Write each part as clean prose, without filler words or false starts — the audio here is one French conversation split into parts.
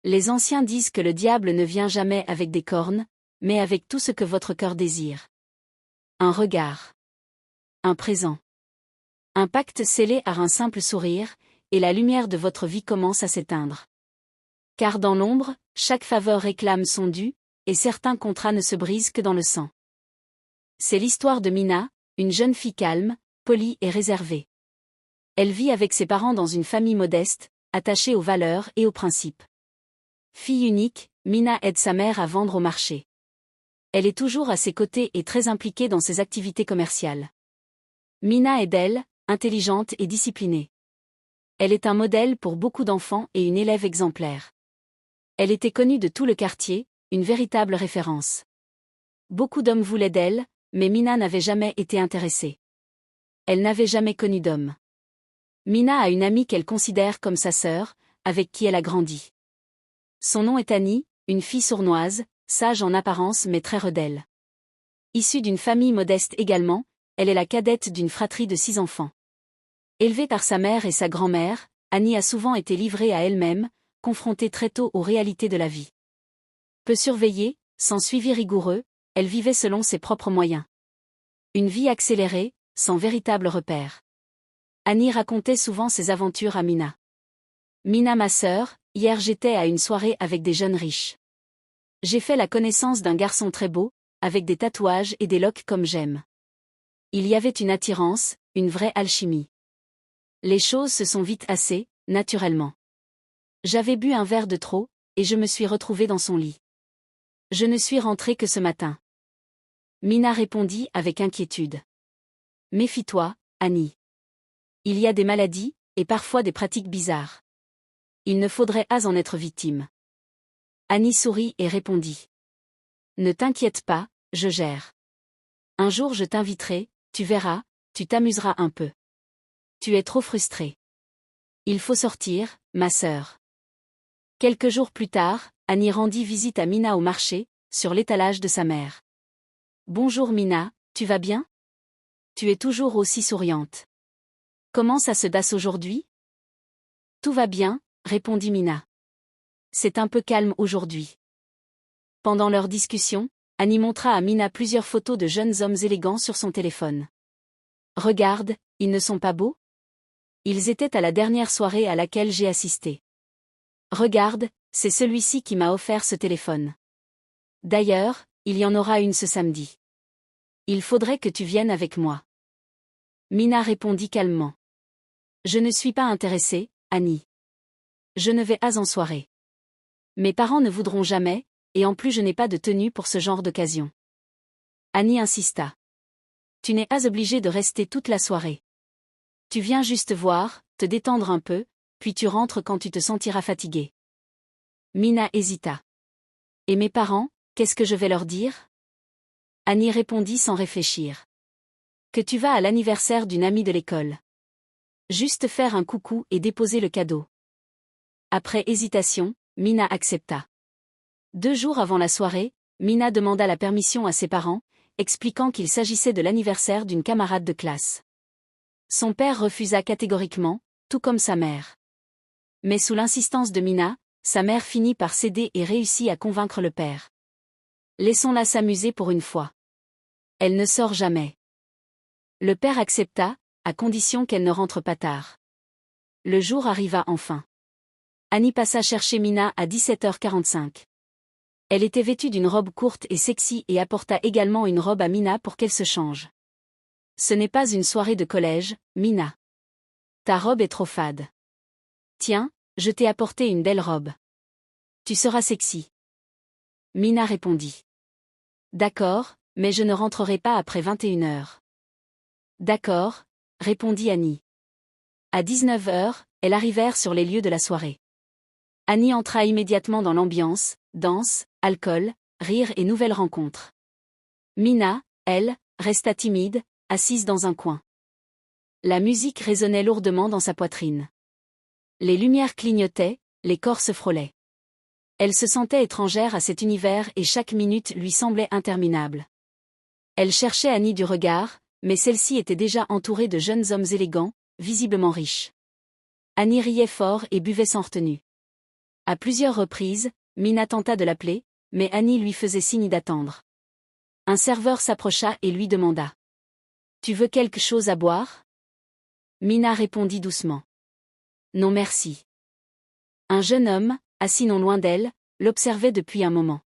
Les anciens disent que le diable ne vient jamais avec des cornes, mais avec tout ce que votre cœur désire. Un regard. Un présent. Un pacte scellé par un simple sourire, et la lumière de votre vie commence à s'éteindre. Car dans l'ombre, chaque faveur réclame son dû, et certains contrats ne se brisent que dans le sang. C'est l'histoire de Mina, une jeune fille calme, polie et réservée. Elle vit avec ses parents dans une famille modeste, attachée aux valeurs et aux principes. Fille unique, Mina aide sa mère à vendre au marché. Elle est toujours à ses côtés et très impliquée dans ses activités commerciales. Mina est belle, intelligente et disciplinée. Elle est un modèle pour beaucoup d'enfants et une élève exemplaire. Elle était connue de tout le quartier, une véritable référence. Beaucoup d'hommes voulaient d'elle, mais Mina n'avait jamais été intéressée. Elle n'avait jamais connu d'homme. Mina a une amie qu'elle considère comme sa sœur, avec qui elle a grandi. Son nom est Annie, une fille sournoise, sage en apparence mais très rebelle. Issue d'une famille modeste également, elle est la cadette d'une fratrie de 6 enfants. Élevée par sa mère et sa grand-mère, Annie a souvent été livrée à elle-même, confrontée très tôt aux réalités de la vie. Peu surveillée, sans suivi rigoureux, elle vivait selon ses propres moyens. Une vie accélérée, sans véritable repère. Annie racontait souvent ses aventures à Mina. Mina ma sœur, hier j'étais à une soirée avec des jeunes riches. J'ai fait la connaissance d'un garçon très beau, avec des tatouages et des locks comme j'aime. Il y avait une attirance, une vraie alchimie. Les choses se sont vite assez, naturellement. J'avais bu un verre de trop, et je me suis retrouvée dans son lit. Je ne suis rentrée que ce matin. Mina répondit avec inquiétude. Méfie-toi, Annie. Il y a des maladies, et parfois des pratiques bizarres. Il ne faudrait pas en être victime. Annie sourit et répondit. Ne t'inquiète pas, je gère. Un jour je t'inviterai, tu verras, tu t'amuseras un peu. Tu es trop frustrée. Il faut sortir, ma sœur. Quelques jours plus tard, Annie rendit visite à Mina au marché, sur l'étalage de sa mère. Bonjour Mina, tu vas bien? Tu es toujours aussi souriante. Comment ça se passe aujourd'hui? Tout va bien, répondit Mina. C'est un peu calme aujourd'hui. Pendant leur discussion, Annie montra à Mina plusieurs photos de jeunes hommes élégants sur son téléphone. Regarde, ils ne sont pas beaux? Ils étaient à la dernière soirée à laquelle j'ai assisté. Regarde, c'est celui-ci qui m'a offert ce téléphone. D'ailleurs, il y en aura une ce samedi. Il faudrait que tu viennes avec moi. Mina répondit calmement. Je ne suis pas intéressée, Annie. Je ne vais pas en soirée. Mes parents ne voudront jamais, et en plus je n'ai pas de tenue pour ce genre d'occasion. Annie insista. Tu n'es pas obligée de rester toute la soirée. Tu viens juste voir, te détendre un peu, puis tu rentres quand tu te sentiras fatiguée. Mina hésita. Et mes parents, qu'est-ce que je vais leur dire? Annie répondit sans réfléchir. Que tu vas à l'anniversaire d'une amie de l'école. Juste faire un coucou et déposer le cadeau. Après hésitation, Mina accepta. 2 jours avant la soirée, Mina demanda la permission à ses parents, expliquant qu'il s'agissait de l'anniversaire d'une camarade de classe. Son père refusa catégoriquement, tout comme sa mère. Mais sous l'insistance de Mina, sa mère finit par céder et réussit à convaincre le père. Laissons-la s'amuser pour une fois. Elle ne sort jamais. Le père accepta, à condition qu'elle ne rentre pas tard. Le jour arriva enfin. Annie passa chercher Mina à 17h45. Elle était vêtue d'une robe courte et sexy et apporta également une robe à Mina pour qu'elle se change. Ce n'est pas une soirée de collège, Mina. Ta robe est trop fade. Tiens, je t'ai apporté une belle robe. Tu seras sexy. Mina répondit. D'accord, mais je ne rentrerai pas après 21h. D'accord, répondit Annie. À 19h, elles arrivèrent sur les lieux de la soirée. Annie entra immédiatement dans l'ambiance, danse, alcool, rire et nouvelles rencontres. Mina, elle, resta timide, assise dans un coin. La musique résonnait lourdement dans sa poitrine. Les lumières clignotaient, les corps se frôlaient. Elle se sentait étrangère à cet univers et chaque minute lui semblait interminable. Elle cherchait Annie du regard, mais celle-ci était déjà entourée de jeunes hommes élégants, visiblement riches. Annie riait fort et buvait sans retenue. À plusieurs reprises, Mina tenta de l'appeler, mais Annie lui faisait signe d'attendre. Un serveur s'approcha et lui demanda. « Tu veux quelque chose à boire ?» Mina répondit doucement. « Non merci. » Un jeune homme, assis non loin d'elle, l'observait depuis un moment.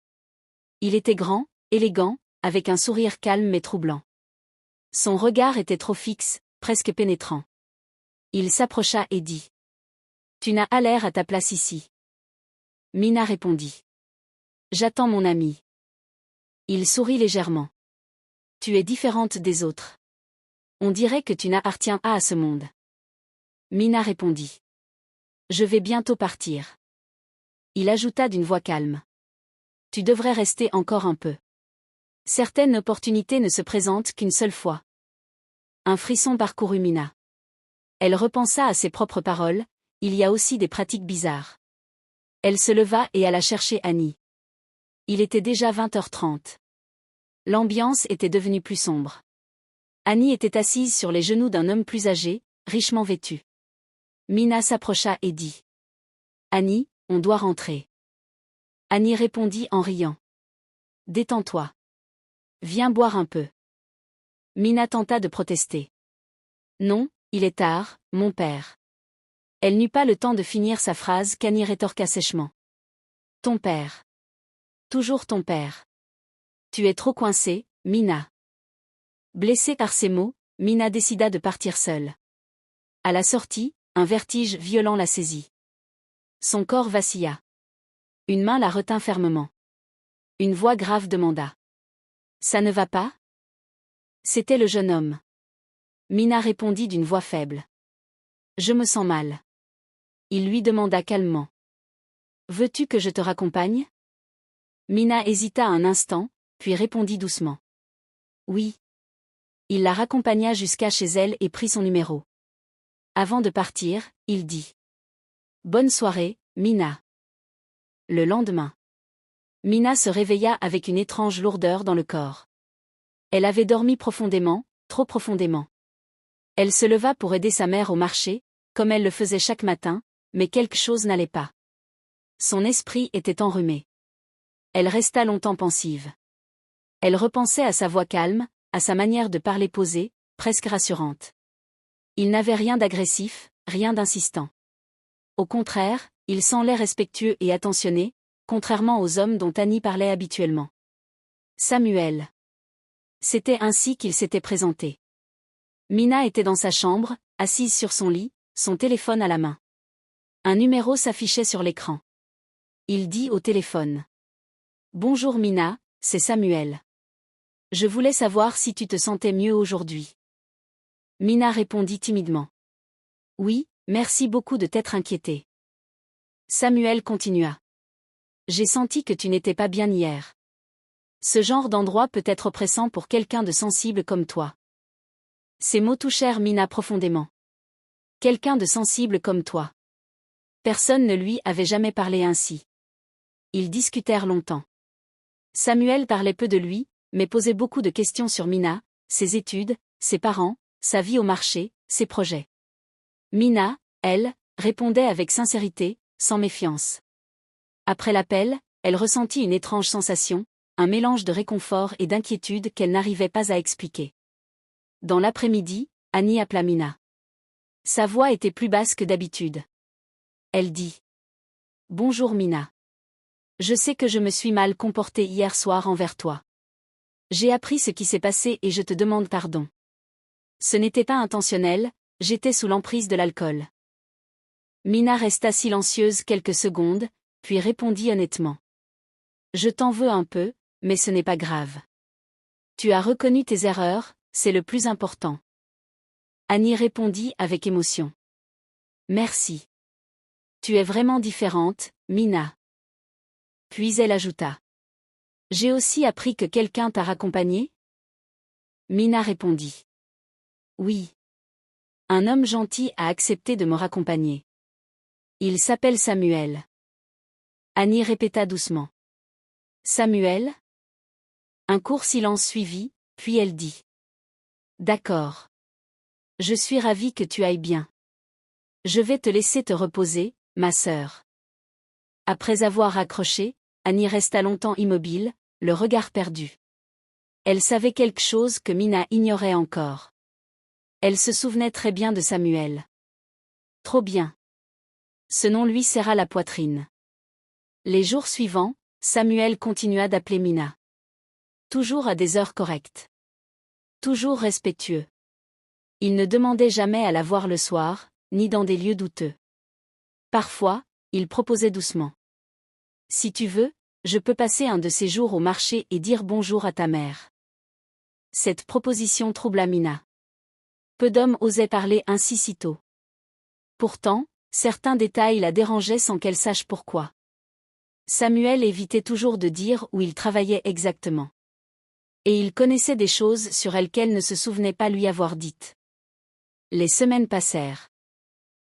Il était grand, élégant, avec un sourire calme mais troublant. Son regard était trop fixe, presque pénétrant. Il s'approcha et dit. « Tu n'as pas l'air à ta place ici. » Mina répondit. « J'attends mon ami. » Il sourit légèrement. « Tu es différente des autres. On dirait que tu n'appartiens pas à ce monde. » Mina répondit. « Je vais bientôt partir. » Il ajouta d'une voix calme. « Tu devrais rester encore un peu. Certaines opportunités ne se présentent qu'une seule fois. » Un frisson parcourut Mina. Elle repensa à ses propres paroles, il y a aussi des pratiques bizarres. Elle se leva et alla chercher Annie. Il était déjà 20h30. L'ambiance était devenue plus sombre. Annie était assise sur les genoux d'un homme plus âgé, richement vêtu. Mina s'approcha et dit. « Annie, on doit rentrer. » Annie répondit en riant. « Détends-toi. Viens boire un peu. » Mina tenta de protester. « Non, il est tard, mon père. » Elle n'eut pas le temps de finir sa phrase qu'Annie rétorqua sèchement. « Ton père. Toujours ton père. Tu es trop coincée, Mina. » Blessée par ces mots, Mina décida de partir seule. À la sortie, un vertige violent la saisit. Son corps vacilla. Une main la retint fermement. Une voix grave demanda. « Ça ne va pas ?» C'était le jeune homme. Mina répondit d'une voix faible. « Je me sens mal. » Il lui demanda calmement. « Veux-tu que je te raccompagne ?» Mina hésita un instant, puis répondit doucement. « Oui. » Il la raccompagna jusqu'à chez elle et prit son numéro. Avant de partir, il dit. « Bonne soirée, Mina. » Le lendemain. Mina se réveilla avec une étrange lourdeur dans le corps. Elle avait dormi profondément, trop profondément. Elle se leva pour aider sa mère au marché, comme elle le faisait chaque matin, mais quelque chose n'allait pas. Son esprit était enrhumé. Elle resta longtemps pensive. Elle repensait à sa voix calme, à sa manière de parler posée, presque rassurante. Il n'avait rien d'agressif, rien d'insistant. Au contraire, il semblait respectueux et attentionné, contrairement aux hommes dont Annie parlait habituellement. Samuel. C'était ainsi qu'il s'était présenté. Mina était dans sa chambre, assise sur son lit, son téléphone à la main. Un numéro s'affichait sur l'écran. Il dit au téléphone. « Bonjour Mina, c'est Samuel. Je voulais savoir si tu te sentais mieux aujourd'hui. » Mina répondit timidement. « Oui, merci beaucoup de t'être inquiétée. » Samuel continua. « J'ai senti que tu n'étais pas bien hier. Ce genre d'endroit peut être oppressant pour quelqu'un de sensible comme toi. » Ces mots touchèrent Mina profondément. Quelqu'un de sensible comme toi. Personne ne lui avait jamais parlé ainsi. Ils discutèrent longtemps. Samuel parlait peu de lui, mais posait beaucoup de questions sur Mina, ses études, ses parents, sa vie au marché, ses projets. Mina, elle, répondait avec sincérité, sans méfiance. Après l'appel, elle ressentit une étrange sensation, un mélange de réconfort et d'inquiétude qu'elle n'arrivait pas à expliquer. Dans l'après-midi, Annie appela Mina. Sa voix était plus basse que d'habitude. Elle dit. « Bonjour Mina. Je sais que je me suis mal comportée hier soir envers toi. J'ai appris ce qui s'est passé et je te demande pardon. Ce n'était pas intentionnel, j'étais sous l'emprise de l'alcool. » Mina resta silencieuse quelques secondes, puis répondit honnêtement. « Je t'en veux un peu, mais ce n'est pas grave. Tu as reconnu tes erreurs, c'est le plus important. » Annie répondit avec émotion. « Merci. Tu es vraiment différente, Mina. » Puis elle ajouta. « J'ai aussi appris que quelqu'un t'a raccompagnée ?» Mina répondit. « Oui. Un homme gentil a accepté de me raccompagner. Il s'appelle Samuel. » Annie répéta doucement. « Samuel ?» Un court silence suivit, puis elle dit. « D'accord. Je suis ravie que tu ailles bien. Je vais te laisser te reposer, ma sœur. » Après avoir raccroché, Annie resta longtemps immobile, le regard perdu. Elle savait quelque chose que Mina ignorait encore. Elle se souvenait très bien de Samuel. Trop bien. Ce nom lui serra la poitrine. Les jours suivants, Samuel continua d'appeler Mina. Toujours à des heures correctes. Toujours respectueux. Il ne demandait jamais à la voir le soir, ni dans des lieux douteux. Parfois, il proposait doucement. Si tu veux, je peux passer un de ces jours au marché et dire bonjour à ta mère. Cette proposition troubla Mina. Peu d'hommes osaient parler ainsi si tôt. Pourtant, certains détails la dérangeaient sans qu'elle sache pourquoi. Samuel évitait toujours de dire où il travaillait exactement. Et il connaissait des choses sur elles qu'elle ne se souvenait pas lui avoir dites. Les semaines passèrent.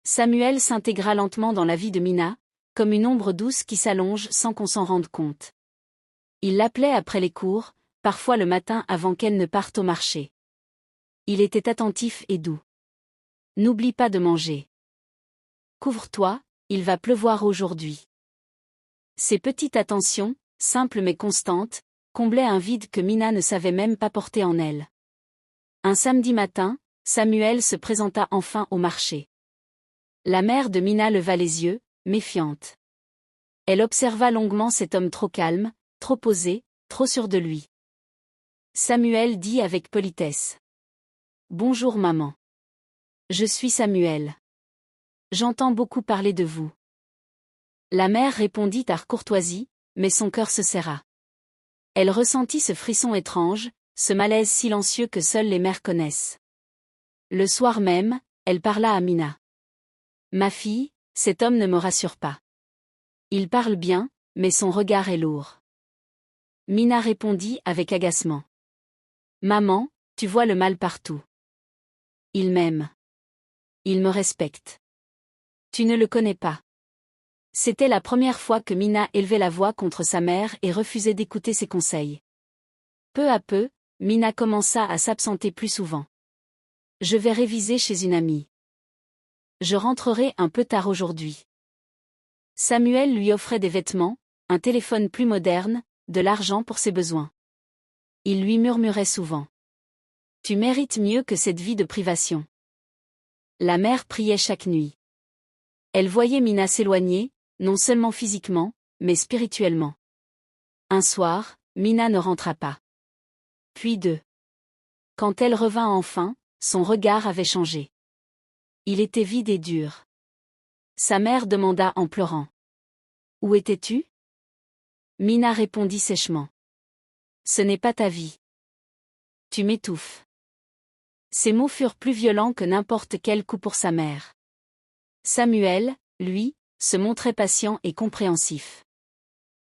Samuel s'intégra lentement dans la vie de Mina, comme une ombre douce qui s'allonge sans qu'on s'en rende compte. Il l'appelait après les cours, parfois le matin avant qu'elle ne parte au marché. Il était attentif et doux. N'oublie pas de manger. Couvre-toi, il va pleuvoir aujourd'hui. Ces petites attentions, simples mais constantes, comblaient un vide que Mina ne savait même pas porter en elle. Un samedi matin, Samuel se présenta enfin au marché. La mère de Mina leva les yeux, méfiante. Elle observa longuement cet homme trop calme, trop posé, trop sûr de lui. Samuel dit avec politesse. « Bonjour maman. Je suis Samuel. J'entends beaucoup parler de vous. » La mère répondit par courtoisie, mais son cœur se serra. Elle ressentit ce frisson étrange, ce malaise silencieux que seules les mères connaissent. Le soir même, elle parla à Mina. « Ma fille, cet homme ne me rassure pas. Il parle bien, mais son regard est lourd. » Mina répondit avec agacement. « Maman, tu vois le mal partout. Il m'aime. Il me respecte. Tu ne le connais pas. » C'était la première fois que Mina élevait la voix contre sa mère et refusait d'écouter ses conseils. Peu à peu, Mina commença à s'absenter plus souvent. « Je vais réviser chez une amie. Je rentrerai un peu tard aujourd'hui. » Samuel lui offrait des vêtements, un téléphone plus moderne, de l'argent pour ses besoins. Il lui murmurait souvent. « Tu mérites mieux que cette vie de privation. » La mère priait chaque nuit. Elle voyait Mina s'éloigner, non seulement physiquement, mais spirituellement. Un soir, Mina ne rentra pas. Puis deux. Quand elle revint enfin, son regard avait changé. Il était vide et dur. Sa mère demanda en pleurant. « Où étais-tu » Mina répondit sèchement. « Ce n'est pas ta vie. Tu m'étouffes. » Ces mots furent plus violents que n'importe quel coup pour sa mère. Samuel, lui, se montrait patient et compréhensif.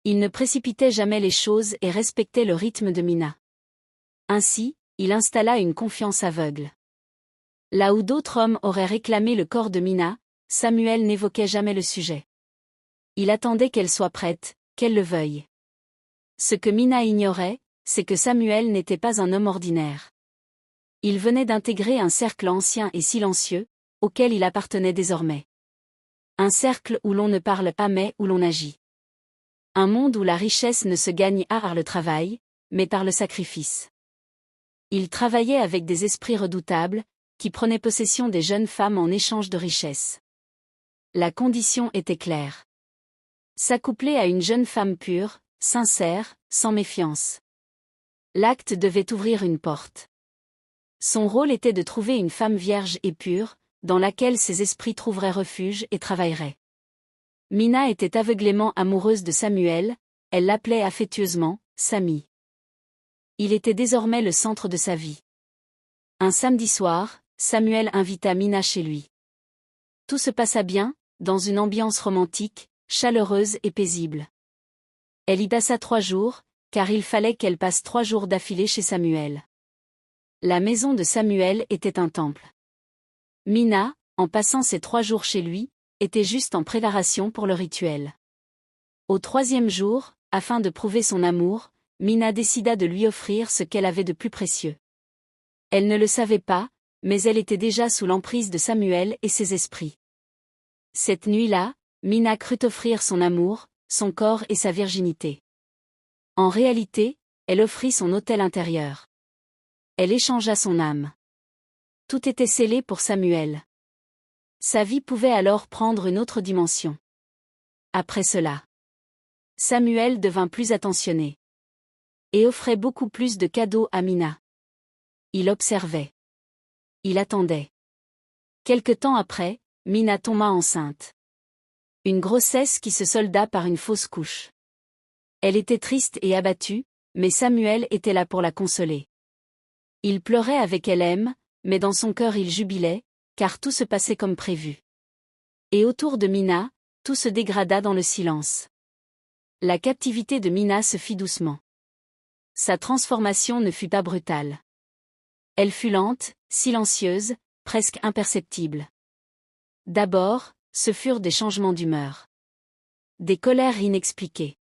Il ne précipitait jamais les choses et respectait le rythme de Mina. Ainsi, il installa une confiance aveugle. Là où d'autres hommes auraient réclamé le corps de Mina, Samuel n'évoquait jamais le sujet. Il attendait qu'elle soit prête, qu'elle le veuille. Ce que Mina ignorait, c'est que Samuel n'était pas un homme ordinaire. Il venait d'intégrer un cercle ancien et silencieux, auquel il appartenait désormais. Un cercle où l'on ne parle pas mais où l'on agit. Un monde où la richesse ne se gagne pas par le travail, mais par le sacrifice. Il travaillait avec des esprits redoutables, qui prenaient possession des jeunes femmes en échange de richesses. La condition était claire. S'accoupler à une jeune femme pure, sincère, sans méfiance. L'acte devait ouvrir une porte. Son rôle était de trouver une femme vierge et pure, dans laquelle ses esprits trouveraient refuge et travailleraient. Mina était aveuglément amoureuse de Samuel, elle l'appelait affectueusement « Samy ». Il était désormais le centre de sa vie. Un samedi soir, Samuel invita Mina chez lui. Tout se passa bien, dans une ambiance romantique, chaleureuse et paisible. Elle y passa 3 jours, car il fallait qu'elle passe 3 jours d'affilée chez Samuel. La maison de Samuel était un temple. Mina, en passant ces 3 jours chez lui, était juste en préparation pour le rituel. Au 3e jour, afin de prouver son amour, Mina décida de lui offrir ce qu'elle avait de plus précieux. Elle ne le savait pas, mais elle était déjà sous l'emprise de Samuel et ses esprits. Cette nuit-là, Mina crut offrir son amour, son corps et sa virginité. En réalité, elle offrit son autel intérieur. Elle échangea son âme. Tout était scellé pour Samuel. Sa vie pouvait alors prendre une autre dimension. Après cela, Samuel devint plus attentionné. Et offrait beaucoup plus de cadeaux à Mina. Il observait. Il attendait. Quelque temps après, Mina tomba enceinte. Une grossesse qui se solda par une fausse couche. Elle était triste et abattue, mais Samuel était là pour la consoler. Il pleurait avec elle, mais dans son cœur il jubilait, car tout se passait comme prévu. Et autour de Mina, tout se dégrada dans le silence. La captivité de Mina se fit doucement. Sa transformation ne fut pas brutale. Elle fut lente, silencieuse, presque imperceptible. D'abord, ce furent des changements d'humeur. Des colères inexpliquées.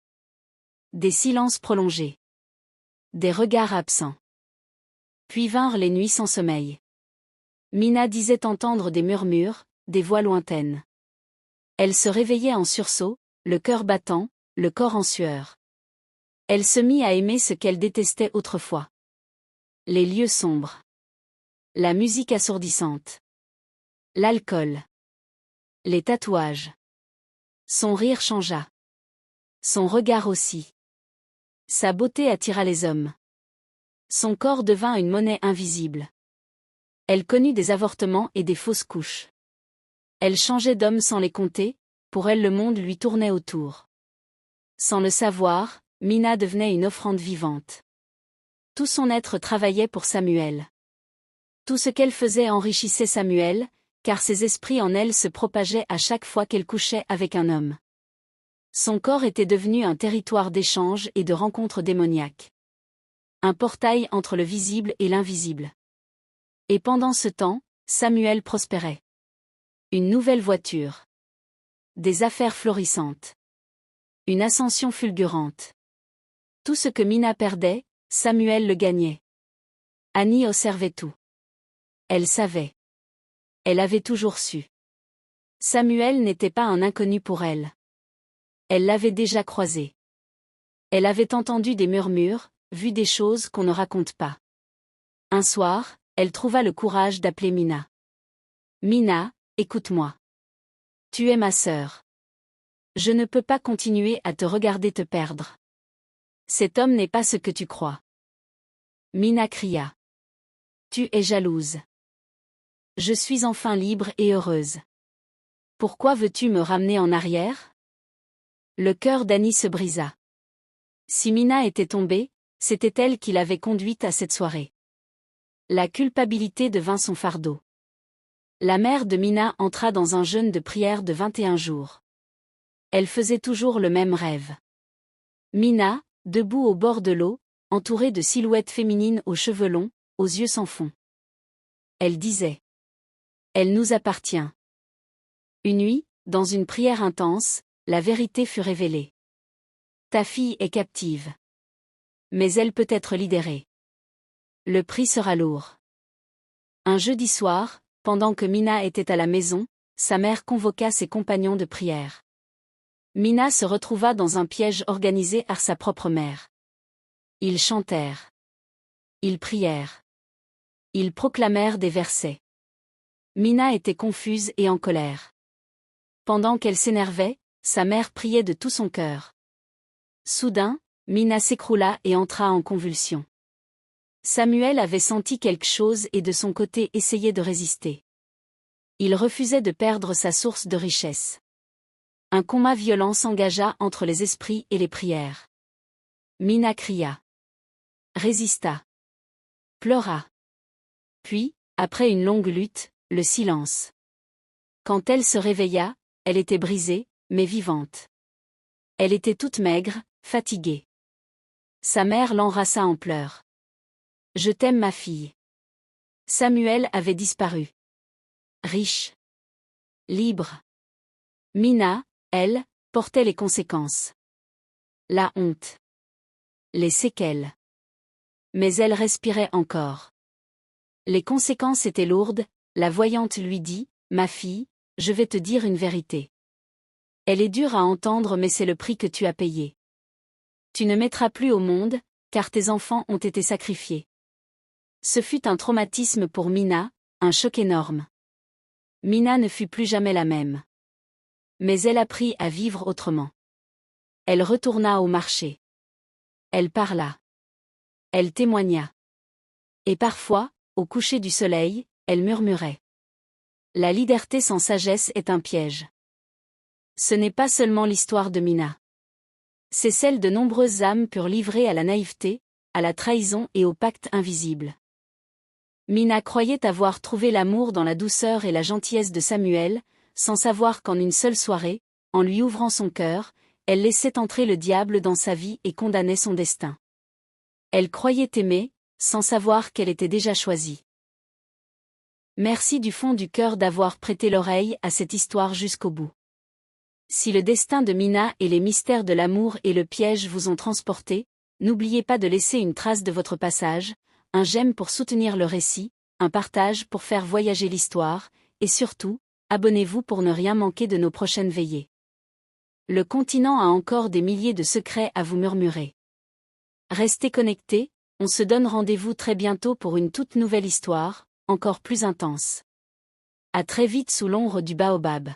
Des silences prolongés. Des regards absents. Puis vinrent les nuits sans sommeil. Mina disait entendre des murmures, des voix lointaines. Elle se réveillait en sursaut, le cœur battant, le corps en sueur. Elle se mit à aimer ce qu'elle détestait autrefois. Les lieux sombres. La musique assourdissante. L'alcool. Les tatouages. Son rire changea. Son regard aussi. Sa beauté attira les hommes. Son corps devint une monnaie invisible. Elle connut des avortements et des fausses couches. Elle changeait d'homme sans les compter, pour elle le monde lui tournait autour. Sans le savoir, Mina devenait une offrande vivante. Tout son être travaillait pour Samuel. Tout ce qu'elle faisait enrichissait Samuel, car ses esprits en elle se propageaient à chaque fois qu'elle couchait avec un homme. Son corps était devenu un territoire d'échanges et de rencontres démoniaques. Un portail entre le visible et l'invisible. Et pendant ce temps, Samuel prospérait. Une nouvelle voiture. Des affaires florissantes. Une ascension fulgurante. Tout ce que Mina perdait, Samuel le gagnait. Annie observait tout. Elle savait. Elle avait toujours su. Samuel n'était pas un inconnu pour elle. Elle l'avait déjà croisé. Elle avait entendu des murmures, vu des choses qu'on ne raconte pas. Un soir, elle trouva le courage d'appeler Mina. Mina, écoute-moi. Tu es ma sœur. Je ne peux pas continuer à te regarder te perdre. Cet homme n'est pas ce que tu crois. Mina cria. Tu es jalouse. Je suis enfin libre et heureuse. Pourquoi veux-tu me ramener en arrière? Le cœur d'Annie se brisa. Si Mina était tombée, c'était elle qui l'avait conduite à cette soirée. La culpabilité devint son fardeau. La mère de Mina entra dans un jeûne de prière de 21 jours. Elle faisait toujours le même rêve. Mina, debout au bord de l'eau, entourée de silhouettes féminines aux cheveux longs, aux yeux sans fond. Elle disait. Elle nous appartient. Une nuit, dans une prière intense, la vérité fut révélée. Ta fille est captive. Mais elle peut être libérée. Le prix sera lourd. Un jeudi soir, pendant que Mina était à la maison, sa mère convoqua ses compagnons de prière. Mina se retrouva dans un piège organisé par sa propre mère. Ils chantèrent. Ils prièrent. Ils proclamèrent des versets. Mina était confuse et en colère. Pendant qu'elle s'énervait, sa mère priait de tout son cœur. Soudain, Mina s'écroula et entra en convulsion. Samuel avait senti quelque chose et de son côté essayait de résister. Il refusait de perdre sa source de richesse. Un combat violent s'engagea entre les esprits et les prières. Mina cria. Résista. Pleura. Puis, après une longue lutte, le silence. Quand elle se réveilla, elle était brisée, mais vivante. Elle était toute maigre, fatiguée. Sa mère l'embrassa en pleurs. Je t'aime ma fille. Samuel avait disparu. Riche. Libre. Mina, elle, portait les conséquences. La honte. Les séquelles. Mais elle respirait encore. Les conséquences étaient lourdes, la voyante lui dit, ma fille, je vais te dire une vérité. Elle est dure à entendre mais c'est le prix que tu as payé. Tu ne mettras plus au monde, car tes enfants ont été sacrifiés. Ce fut un traumatisme pour Mina, un choc énorme. Mina ne fut plus jamais la même. Mais elle apprit à vivre autrement. Elle retourna au marché. Elle parla. Elle témoigna. Et parfois, au coucher du soleil, elle murmurait. La liberté sans sagesse est un piège. Ce n'est pas seulement l'histoire de Mina. C'est celle de nombreuses âmes pures livrées à la naïveté, à la trahison et au pacte invisible. Mina croyait avoir trouvé l'amour dans la douceur et la gentillesse de Samuel, sans savoir qu'en une seule soirée, en lui ouvrant son cœur, elle laissait entrer le diable dans sa vie et condamnait son destin. Elle croyait aimer, sans savoir qu'elle était déjà choisie. Merci du fond du cœur d'avoir prêté l'oreille à cette histoire jusqu'au bout. Si le destin de Mina et les mystères de l'amour et le piège vous ont transporté, n'oubliez pas de laisser une trace de votre passage, un j'aime pour soutenir le récit, un partage pour faire voyager l'histoire, et surtout, abonnez-vous pour ne rien manquer de nos prochaines veillées. Le continent a encore des milliers de secrets à vous murmurer. Restez connectés, on se donne rendez-vous très bientôt pour une toute nouvelle histoire, encore plus intense. À très vite sous l'ombre du baobab.